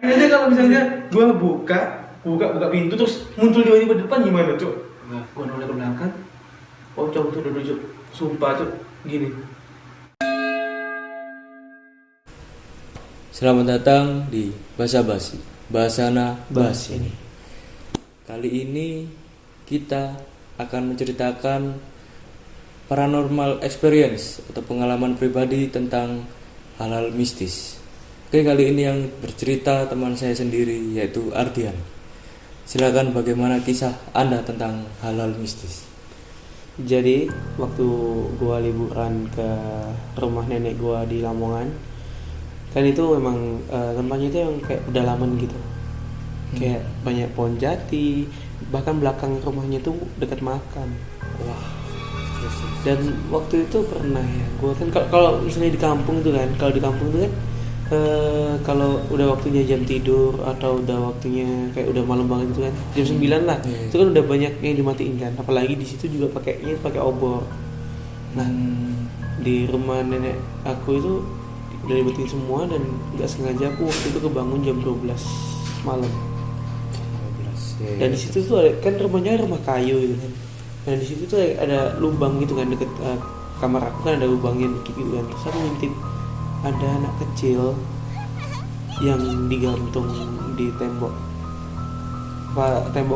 Aja kalau misalnya gue buka pintu terus muncul di depan gimana cuk? Nah, gue noleh ke belakang, pocong tuh udah cuk, sumpah cuk, gini. Selamat datang di Basa Basi, Bahasana Basi. Kali ini kita akan menceritakan paranormal experience atau pengalaman pribadi tentang hal-hal mistis. Oke, kali ini yang bercerita teman saya sendiri yaitu Ardian. Silakan, bagaimana kisah Anda tentang hal-hal mistis? Jadi waktu gua liburan ke rumah nenek gua di Lamongan, kan itu memang tempatnya itu yang kayak pedalaman gitu, kayak banyak pohon jati, bahkan belakang rumahnya itu dekat makam. Wah. Dan waktu itu pernah ya, gua kan kalau misalnya di kampung itu kan, kalau udah waktunya jam tidur atau udah waktunya kayak udah malam banget gitu kan, jam 9 lah, itu kan udah banyak yang dimatiin kan, apalagi di situ juga pakai obor. Nah, di rumah nenek aku itu udah dimatiin semua dan nggak sengaja aku waktu itu kebangun jam 12 malam. Dan di situ tuh ada, kan rumahnya rumah kayu gitu kan, dan di situ tuh ada lubang gitu kan deket kamar aku kan ada lubangnya dikit gitu kan. Terus aku ngintip ada anak kecil yang digantung di tembok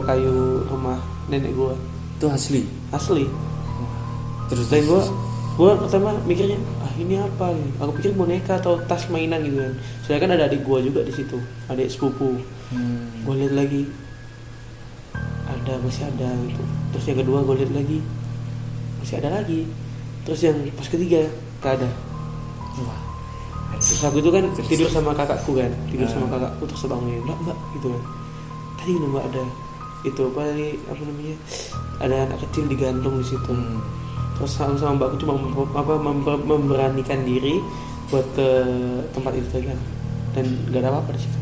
kayu rumah nenek gua. Itu asli. Terus dan gua pertama mikirnya ini apa ini? Aku pikir boneka atau tas mainan gitu kan. Soalnya kan ada adik gua juga di situ, adik sepupu. Gua lihat lagi masih ada gitu. Terus yang kedua gua lihat lagi masih ada lagi. Terus yang pas ketiga gak ada. Wah. Terus aku itu kan tidur sama kakakku kan, terus bangunin mbak gitu kan. Tadi nggak ada itu apa namanya, ada anak kecil digantung di situ. Terus sama mbakku cuma memberanikan diri buat ke tempat itu kan, dan nggak ada apa-apa di situ.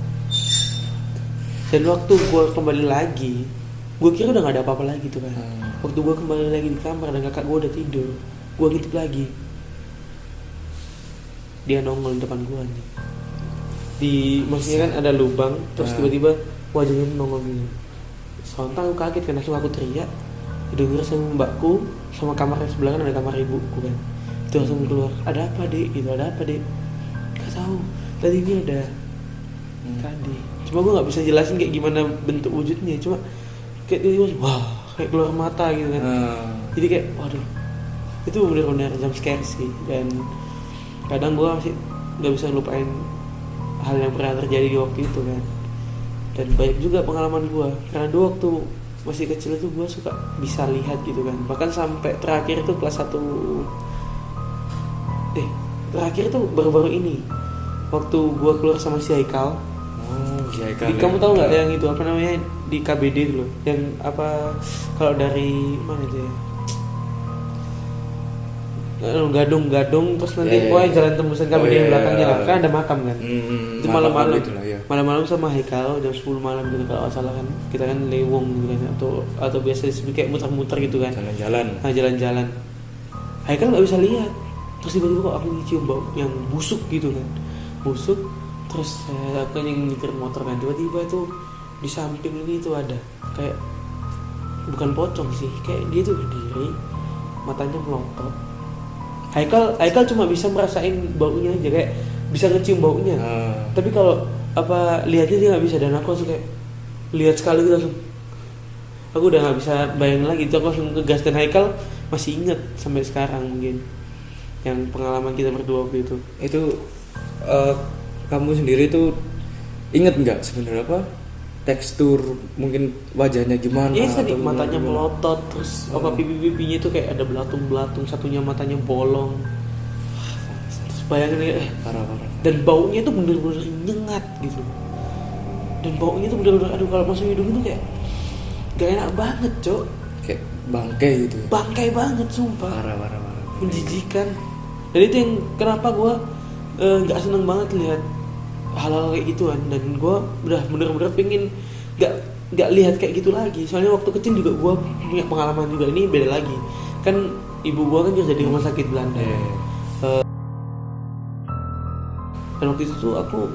Dan waktu gue kembali lagi, gue kira udah nggak ada apa-apa lagi tuh kan. Waktu gue kembali lagi di kamar dan kakak gue udah tidur, gue ngintip lagi. Dia nongol di depan gua nih. Maksudnya kan ada lubang, terus tiba-tiba wajahnya nongol gini. Sontak aku kaget kan, langsung aku teriak. Didengar sama mbakku, sama kamar sebelah kan ada kamar ibuku kan. Itu langsung keluar, ada apa dek? Gitu, ada apa dek? Gak tahu. Tadi ini ada. Tadi. Cuma gua nggak bisa jelasin kayak gimana bentuk wujudnya. Cuma kayak tiba-tiba, wah, kayak keluar mata gitu kan. Jadi kayak, waduh, itu benar-benar jump scare sih. Dan kadang gue masih nggak bisa lupain hal yang pernah terjadi di waktu itu kan. Dan banyak juga pengalaman gue, karena dulu waktu masih kecil itu gue suka bisa lihat gitu kan. Bahkan sampai terakhir itu kelas 1 terakhir itu baru-baru ini, waktu gue keluar sama si Haikal. Kamu tahu nggak yang itu apa namanya, di KBD itu loh, yang apa, kalau dari mana itu ya, gadung terus nanti jalan tembusan KBD yang belakangnya lah, kan ada makam kan. Itu malam-malam sama Haikal jam 10 malam gitu kalau nggak salah kan, kita kan lewong gitu kan, atau biasa disebut kayak muter-muter gitu kan, jalan-jalan. Haikal nggak bisa lihat, terus tiba-tiba kok aku cium bau yang busuk gitu kan, terus aku yang nyetir motor kan, tiba-tiba tuh di samping ini tuh ada kayak, bukan pocong sih, kayak dia tuh berdiri, matanya melotot. Haikal cuma bisa merasain baunya aja, kayak bisa ngecium baunya. Tapi kalau apa lihatnya dia nggak bisa, dan aku langsung kayak lihat sekali gitu langsung. Aku udah nggak bisa bayangin lagi, itu aku langsung ngegas. Dan Haikal masih inget sampai sekarang mungkin yang pengalaman kita berdua waktu itu. Itu kamu sendiri tuh inget nggak sebenarnya apa? Tekstur mungkin wajahnya gimana? Iya, tadi matanya melotot, terus apa pipi-pipinya itu kayak ada belatung-belatung, satunya matanya bolong. Terus bayangin parah. Dan baunya tuh bener-bener nyengat gitu. Dan baunya tuh bener-bener, aduh, kalau masuk hidung tuh kayak gak enak banget, Cok. Kayak bangkai gitu. Bangkai banget, sumpah. Parah. Menjijikan. Dan itu yang kenapa gue gak seneng banget lihat hal-hal kayak gituan. Dan gue udah bener-bener pengen gak lihat kayak gitu lagi. Soalnya waktu kecil juga gue punya pengalaman juga. Ini beda lagi, kan ibu gue kan kerja di rumah sakit Belanda. Dan waktu itu tuh aku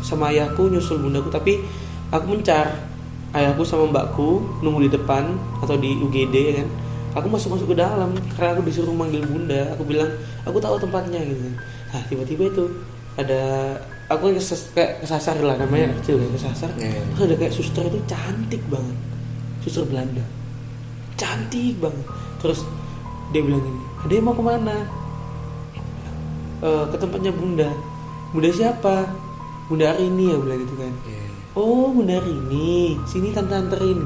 sama ayahku nyusul bundaku, tapi aku mencar. Ayahku sama mbakku nunggu di depan atau di UGD ya kan. Aku masuk ke dalam karena aku disuruh manggil bunda. Aku bilang aku tahu tempatnya gitu. Nah tiba-tiba itu ada aku kayak kesasar lah, namanya kecil kayak kesasar. Terus ada kayak suster itu cantik banget, suster Belanda, cantik banget. Terus dia bilang gini, "Adek mau kemana?" Ke tempatnya bunda. Bunda siapa? Bunda Arini ya, bilang gitu kan. Oh Bunda Arini, sini tante anterin.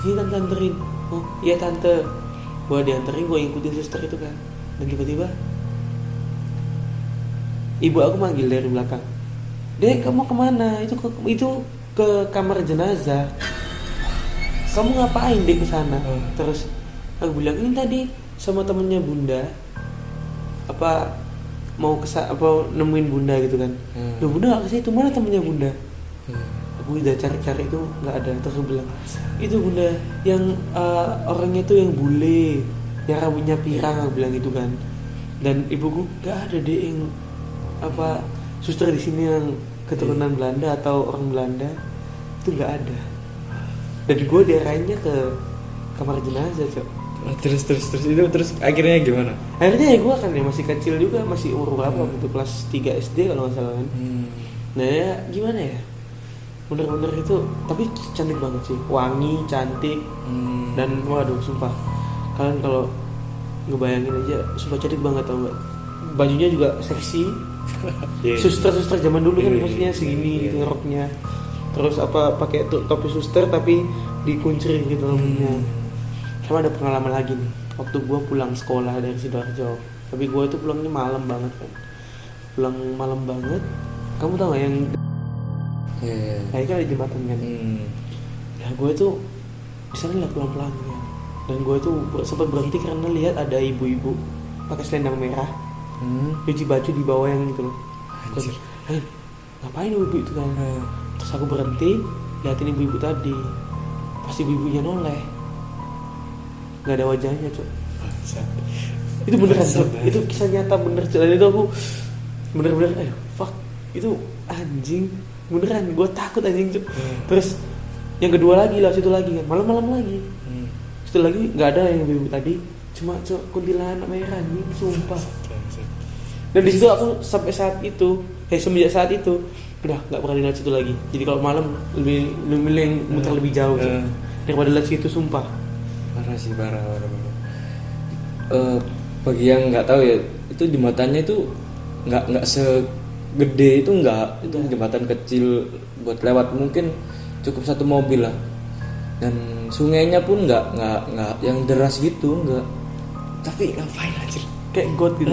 Sini tante anterin. Oh iya tante. Gue dianterin, gue ngikutin suster itu kan. Dan tiba-tiba ibu aku manggil dari belakang, "Dek, kamu kemana?" Itu ke kamar jenazah. "Kamu ngapain dek kesana?" Terus aku bilang, "Ini tadi sama temennya bunda, mau nemuin bunda gitu kan." Loh bunda gak kesitu, mana temennya bunda? Aku udah cari-cari itu nggak ada. Terus aku bilang, "Itu bunda yang orangnya itu yang bule, yang rambutnya pirang," aku bilang gitu kan. Dan ibuku, "Gak ada deh yang suster di sini yang keturunan Belanda atau orang Belanda, itu nggak ada." Dan gue diarahinnya ke kamar jenazah cok. Terus akhirnya gimana? Akhirnya ya gue kan ya masih kecil juga, masih umur berapa gitu, kelas 3 SD kalau nggak salah kan. Nah ya gimana ya, bener-bener itu, tapi cantik banget sih, wangi, cantik, dan waduh sumpah kalian kalau ngebayangin aja sumpah cantik banget tau gak. Bajunya juga seksi. Suster zaman dulu kan maksudnya segini gitu roknya. Terus pakai topi suster tapi dikuncir gitu rambutnya. Sama ada pengalaman lagi nih, waktu gue pulang sekolah dari Sidoarjo, tapi gue itu pulangnya malam banget kan. Pulang malam banget, kamu tau gak yang kayak kan ada jembatan kan. Nah gue tuh di sana lah pelan-pelan kan. Dan gue tuh sempat berhenti karena lihat ada ibu-ibu pakai selendang merah, cuci baju di bawah yang gitu loh. Ngapain ibu-ibu itu kan? Terus aku berhenti liatin ibu-ibu tadi. Pas ibu-ibunya noleh, nggak ada wajahnya cok. Itu beneran cok, itu kisah nyata bener cok. Dan itu aku bener-bener fuck, itu anjing beneran, gue takut anjing cok. Terus yang kedua lagi lah, situ lagi kan, malam-malam lagi, situ lagi nggak ada yang ibu tadi, cuma cok kuntilanak merah anjing, sumpah. Dan di situ aku sampai semenjak saat itu udah nggak pernah lihat situ lagi. Jadi kalau malam lebih muter lebih jauh cok, daripada lihat situ, sumpah. Parah. Bagi yang nggak tahu ya, itu jembatannya itu nggak segede itu, itu jembatan kecil buat lewat, mungkin cukup satu mobil lah. Dan sungainya pun nggak yang deras gitu, nggak. Tapi ngapain aja? Kayak got gitu.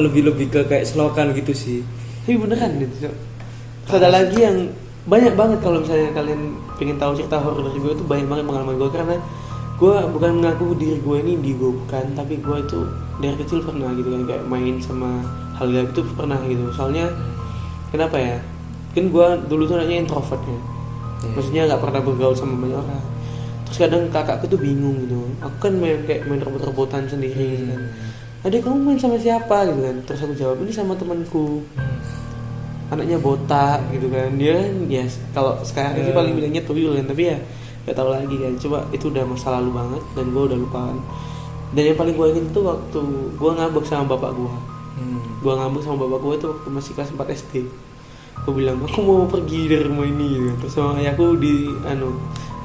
Lebih ke kayak selokan gitu sih. Tapi beneran gitu. Terus ada lagi yang banyak banget, kalau misalnya kalian pengen tahu cerita horor dari gue, itu banyak banget pengalaman gue. Karena gue bukan mengaku diri gue ini indigo, bukan, tapi gue itu dari kecil pernah gitu kan, kayak main sama hal gaib itu pernah gitu. Soalnya kenapa ya, kan gue dulu tuh anaknya introvert kan, maksudnya nggak pernah bergaul sama banyak orang. Terus kadang kakakku tuh bingung gitu, aku kan main rebut-rebutan sendiri gitu kan. "Adek, kamu main sama siapa?" gitu kan. Terus aku jawab, "Ini sama temanku, anaknya botak gitu kan." Dia ya kalau sekarang sih paling bilangnya tuyul kan, tapi ya gak tahu lagi kan. Coba itu udah masa lalu banget dan gue udah lupakan. Dan yang paling gue ingat itu waktu gue ngambek sama bapak gue. Gue ngambek sama bapak gue itu waktu masih kelas 4 SD. Gue bilang, "Aku mau pergi dari rumah ini gitu. Terus sama ayahku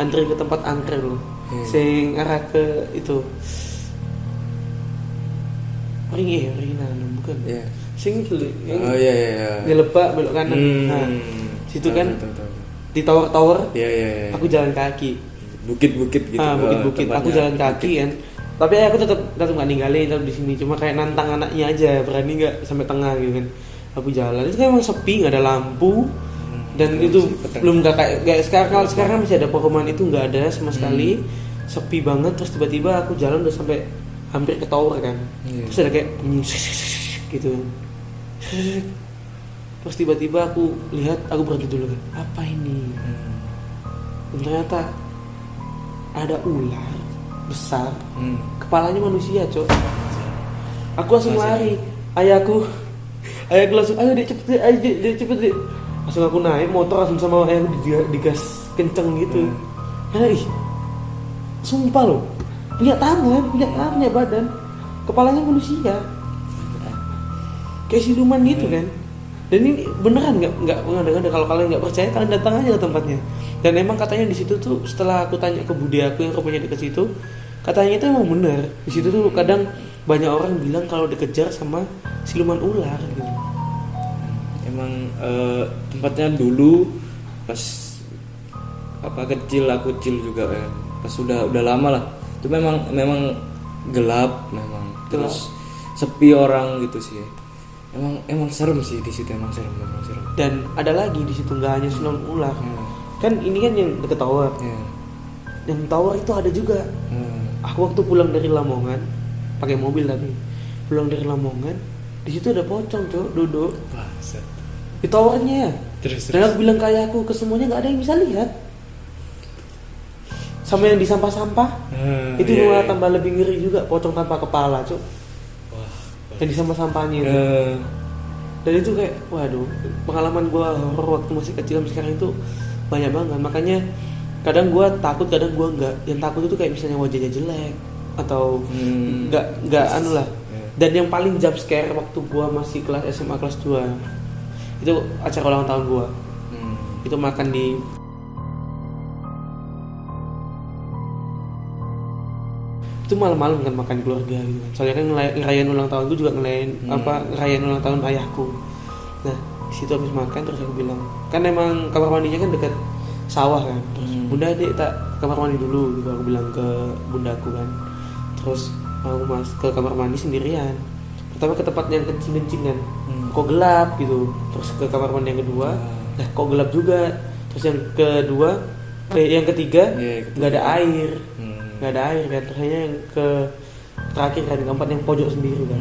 anterin ke tempat angker loh, sing arah ke itu ringan bukan? Sing itu yang di Lebak belok kanan. Nah situ kan di tower. Aku jalan kaki, bukit-bukit gitu. Bukit-bukit. Aku jalan kaki kan. Tapi aku tetap nggak ninggalin, tetap di sini. Cuma kayak nantang anaknya aja, berani nggak sampai tengah gitu kan. Aku jalan, itu kan emang sepi, nggak ada lampu. Dan itu belum kayak sekarang masih ada perumahan, itu nggak ada sama sekali, sepi banget. Terus tiba-tiba aku jalan udah sampai hampir ke tower kan. Terus ada kayak bunyi gitu. Terus tiba-tiba aku lihat, aku berhenti dulu kan, apa ini? Dan ternyata ada ular besar, kepalanya manusia cok. Aku langsung lari, Ayah aku langsung, ayo dek cepet dek, ayo dek cepet dek. Langsung aku naik motor langsung sama ayah digas kenceng gitu. Karena sumpah loh, punya tangan, punya badan, kepalanya manusia, kayak siluman gitu kan. Dan ini beneran nggak ada kalau kalian nggak percaya kalian datang aja ke tempatnya. Dan emang katanya di situ tuh setelah aku tanya ke bude aku yang rumahnya dekat situ, katanya itu emang bener. Di situ tuh kadang banyak orang bilang kalau dikejar sama siluman ular gitu. Emang tempatnya dulu pas kecil aku kecil juga kan. Pas udah lama lah. Itu memang gelap memang. Terus sepi orang gitu sih. Emang serem sih di situ, emang serem. Dan ada lagi di situ nggak hanya siluman ular. Kan ini kan yang deket tower. Yang tower itu ada juga. Aku waktu pulang dari Lamongan pakai mobil tapi pulang dari Lamongan di situ ada pocong duduk di towernya. Dan aku bilang ke ayahku, ke semuanya nggak ada yang bisa lihat. Sama yang di sampah-sampah itu malah tambah lebih ngeri juga, pocong tanpa kepala yang di sampah-sampahnya itu. Dan itu kayak waduh, pengalaman gue horor waktu masih kecil sampai sekarang itu banyak banget. Makanya kadang gue takut, kadang gue enggak. Yang takut itu kayak misalnya wajahnya jelek atau enggak anu lah. Dan yang paling jump scare waktu gue masih kelas SMA kelas 2 itu acara ulang tahun gue. Itu makan di itu malam-malam kan, makan di keluarga gitu kan. Soalnya kan ngerayain ulang tahun gue juga ngerayain ulang tahun ayahku. Nah di situ habis makan terus aku bilang, kan emang kamar mandinya kan dekat sawah kan. Terus bunda dek tak kamar mandi dulu gitu, aku bilang ke bundaku kan. Terus aku ke kamar mandi sendirian. Pertama ke tempat yang kencing kan, kok gelap gitu. Terus ke kamar mandi yang kedua, kok gelap juga. Terus yang kedua, yang ketiga nggak ada air. Nggak ada air kan, terusnya yang ke terakhir kan, keempat yang pojok sendiri kan.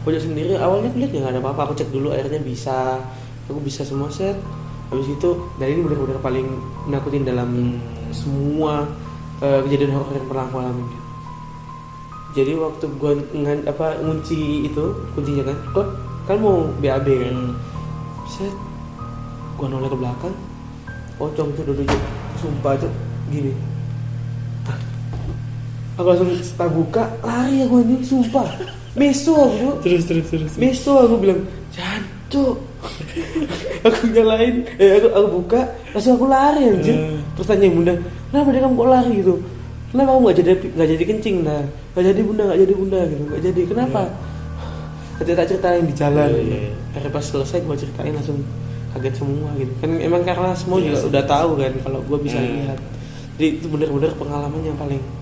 Pojok sendiri awalnya aku lihat ya nggak ada apa-apa, aku cek dulu airnya bisa, aku bisa semua set. Habis itu, dan ini benar-benar paling menakutin dalam semua kejadian horor yang pernah aku alami. Jadi waktu gua ngunci itu kuncinya kan mau BAB kan, set, gua noleh ke belakang, pocong tuh duduk, sumpah tuh gini. Aku langsung tak buka, lari aku anjing, sumpah. Meso aku. Terus. Meso aku bilang, "Jancuk." Aku nyalain, aku buka, langsung aku lari anjing. Terus tanya bunda, "Kenapa dia kamu kok lari gitu? Kenapa kamu enggak jadi kencing dah? Enggak jadi bunda gitu. Enggak jadi. Kenapa?" Tadi tak ceritain di jalan. Akhirnya pas selesai gua ceritain langsung kaget semua gitu. Kan emang karena semua juga udah tahu kan kalau gua bisa lihat. Jadi itu benar-benar pengalaman yang paling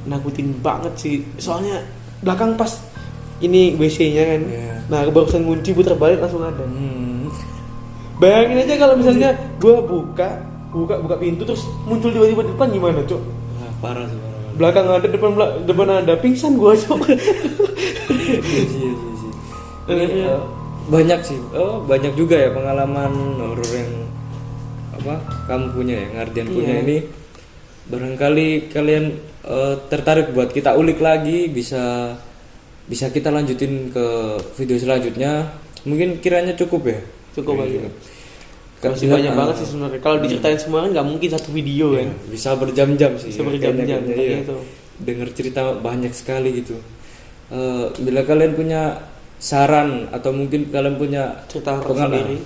nakutin banget sih. Soalnya belakang pas ini WC-nya kan. Nah, barusan ngunci putar balik langsung ada. Bayangin aja kalau misalnya gua buka pintu terus muncul tiba-tiba di depan gimana, Cok? Parah sih. Belakang ada, depan ada, pingsan gua, Cok. Iya. Banyak sih. Banyak juga ya pengalaman horor yang kamu punya ya, Ngardian punya ini. Barangkali kalian tertarik buat kita ulik lagi, bisa kita lanjutin ke video selanjutnya. Mungkin kiranya cukup ya. Cukup aja. Masih banyak banget sih sebenarnya. Kalau diceritain semua kan nggak mungkin satu video kan. Bisa berjam-jam sih. Bisa berjam-jam. Itu. Dengar cerita banyak sekali gitu. Bila kalian punya saran atau mungkin kalian punya cerita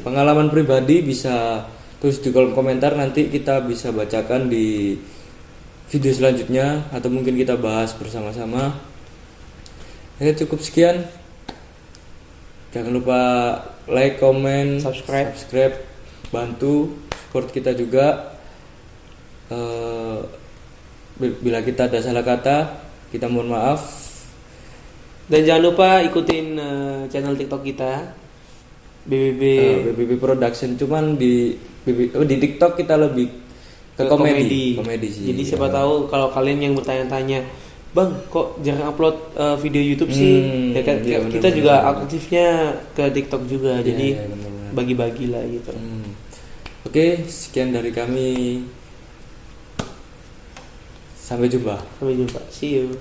pengalaman pribadi, bisa tulis di kolom komentar, nanti kita bisa bacakan di video selanjutnya atau mungkin kita bahas bersama-sama. Ya cukup sekian. Jangan lupa like, comment, subscribe, bantu support kita juga. Bila kita ada salah kata, kita mohon maaf. Dan jangan lupa ikutin channel TikTok kita BBB Production. Cuman di TikTok kita lebih ke komedi sih. Jadi siapa tahu kalau kalian yang bertanya-tanya, "Bang, kok jarang upload video YouTube sih?" Ya kan kita juga aktifnya ke TikTok juga. Jadi bagi-bagilah gitu. Oke, sekian dari kami. Sampai jumpa. See you.